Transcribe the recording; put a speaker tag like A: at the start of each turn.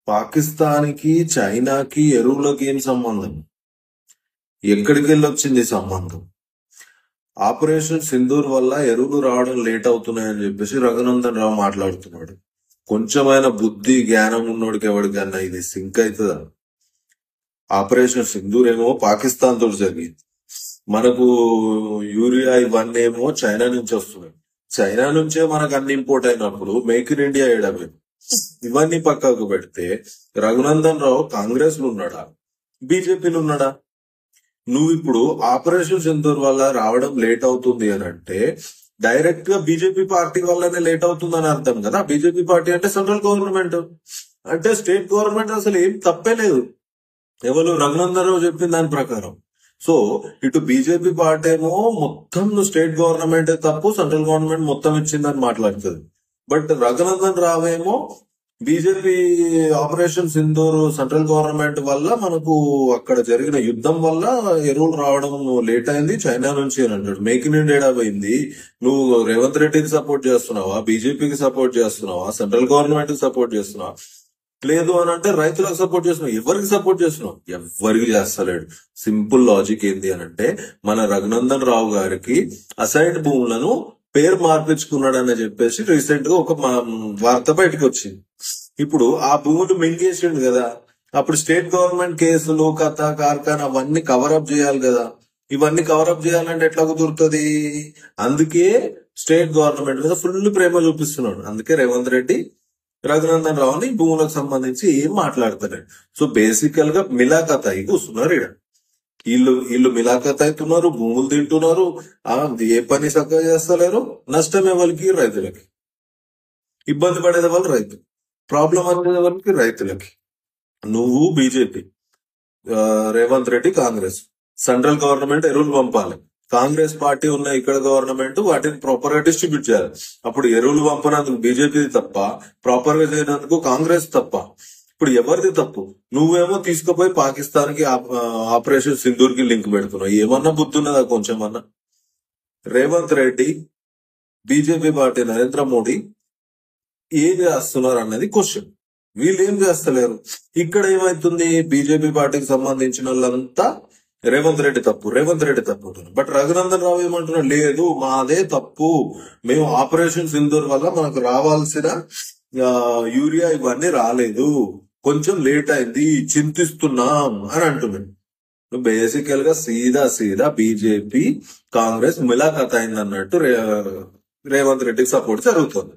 A: పాకిస్తాన్కి చైనాకి ఎరువులకి ఏం సంబంధం? ఎక్కడికి వెళ్ళి వచ్చింది ఈ సంబంధం? ఆపరేషన్ సింధూర్ వల్ల ఎరువులు రావడం లేట్ అవుతున్నాయని చెప్పేసి రఘునందన్ రావు మాట్లాడుతున్నాడు. కొంచెమైన బుద్ధి జ్ఞానం ఉన్నోడికి ఎవరికన్నా ఇది సింక్ అవుతుందా? ఆపరేషన్ సింధూర్ ఏమో పాకిస్తాన్ తోటి జరిగింది, మనకు యూరియా ఇవన్నీ ఏమో చైనా నుంచి వస్తున్నాయి. చైనా నుంచే మనకు అన్ని ఇంపోర్ట్ అయినప్పుడు మేక్ ఇన్ ఇండియా ఏడమే. ఇవన్నీ పక్కకు పెడితే రఘునందన్ రావు కాంగ్రెస్ లో ఉన్నాడా, బీజేపీలో ఉన్నాడా? నువ్వు ఇప్పుడు ఆపరేషన్ సింధూర్ వల్ల రావడం లేట్ అవుతుంది అని అంటే డైరెక్ట్ గా బీజేపీ పార్టీ వల్లనే లేట్ అవుతుందని అర్థం కదా. బీజేపీ పార్టీ అంటే సెంట్రల్ గవర్నమెంట్, అంటే స్టేట్ గవర్నమెంట్ అసలు ఏం తప్పే లేదు ఎవరు రఘునందన్ రావు చెప్పిన దాని ప్రకారం. సో ఇటు బీజేపీ పార్టీ ఏమో మొత్తం స్టేట్ గవర్నమెంట్ తప్పు, సెంట్రల్ గవర్నమెంట్ మొత్తం ఇచ్చిందని మాట్లాడుతుంది. బట్ రఘునందన్ రావు ఏమో BJP operation Sindoor central government వల్ల మనకు అక్కడ జరిగిన యుద్ధం వల్ల ఎరువులు రావడం లేట్ అయింది చైనా నుంచి అని అంటాడు. మేక్ ఇన్ ఇండియా పోయింది. నువ్వు రేవంత్ రెడ్డికి సపోర్ట్ చేస్తున్నావా, బీజేపీకి సపోర్ట్ చేస్తున్నావా, సెంట్రల్ గవర్నమెంట్ కి సపోర్ట్ చేస్తున్నావా? లేదు అని అంటే రైతులకు సపోర్ట్ చేస్తున్నావు. ఎవరికి సపోర్ట్ చేస్తున్నావు? ఎవరికి చేస్తలేడు. సింపుల్ లాజిక్ ఏంది అని అంటే మన రఘునందన్ రావు గారికి అసైన్డ్ భూములను పేరు మార్పించుకున్నాడని చెప్పేసి రీసెంట్ గా ఒక వార్త బయటకు వచ్చింది. ఇప్పుడు ఆ భూములు మింగేసిండు కదా, అప్పుడు స్టేట్ గవర్నమెంట్ కేసులు కథ కార్ఖానా అవన్నీ కవరప్ చేయాలి కదా. ఇవన్నీ కవరప్ చేయాలంటే ఎట్లా కుదురుతుంది? అందుకే స్టేట్ గవర్నమెంట్ మీద ఫుల్ ప్రేమ చూపిస్తున్నాడు. అందుకే రేవంత్ రెడ్డి రఘునందన్ రావుని భూములకు సంబంధించి ఏం మాట్లాడతాడు. సో బేసికల్ గా మిలాఖత్ అయి కూర్చున్నారు. ఇక్కడ వీళ్ళు మిలాఖత్ అవుతున్నారు, భూములు తింటున్నారు, ఏ పని చక్కగా చేస్తలేరు. నష్టం ఎవరికి? రైతులకి. ఇబ్బంది పడేది వాళ్ళు రైతు, ప్రాబ్లం అనేది ఎవరికి? రైతులకి. నువ్వు BJP, Revanth Reddy Congress, central government ఎరువులు పంపాలి, కాంగ్రెస్ పార్టీ ఉన్న ఇక్కడ గవర్నమెంట్ వాటిని ప్రాపర్ గా డిస్ట్రిబ్యూట్ చేయాలి. అప్పుడు ఎరువులు పంపనందుకు బీజేపీ తప్ప, ప్రాపర్ గా చేయనందుకు కాంగ్రెస్ తప్ప. ఇప్పుడు ఎవరిది తప్పు? నువ్వేమో తీసుకుపోయి పాకిస్తాన్ కి ఆపరేషన్ సింధూర్ కి లింక్ పెడుతున్నావు. ఏమన్నా బుద్ధి ఉన్నదా కొంచెమన్నా? రేవంత్ రెడ్డి, బీజేపీ పార్టీ, నరేంద్ర మోడీ ఏం చేస్తున్నారు అన్నది క్వశ్చన్. వీళ్ళు ఏం చేస్తలేరు. ఇక్కడ ఏమైతుంది? బీజేపీ పార్టీకి సంబంధించిన వాళ్ళంతా రేవంత్ రెడ్డి తప్పు, రేవంత్ రెడ్డి తప్పు. బట్ రఘునందన్ రావు ఏమంటున్నారు? లేదు, మాదే తప్పు, మేము ఆపరేషన్ సింధూర్ వల్ల మనకు రావాల్సిన యూరియా ఇవన్నీ రాలేదు, కొంచెం లేట్ అయింది, చింతిస్తున్నాం అని అంటున్నాడు. బేసికల్ గా సీదా బీజేపీ కాంగ్రెస్ మిలాఖత్ అయింది అన్నట్టు రేవంత్ రెడ్డికి సపోర్ట్ జరుగుతుంది.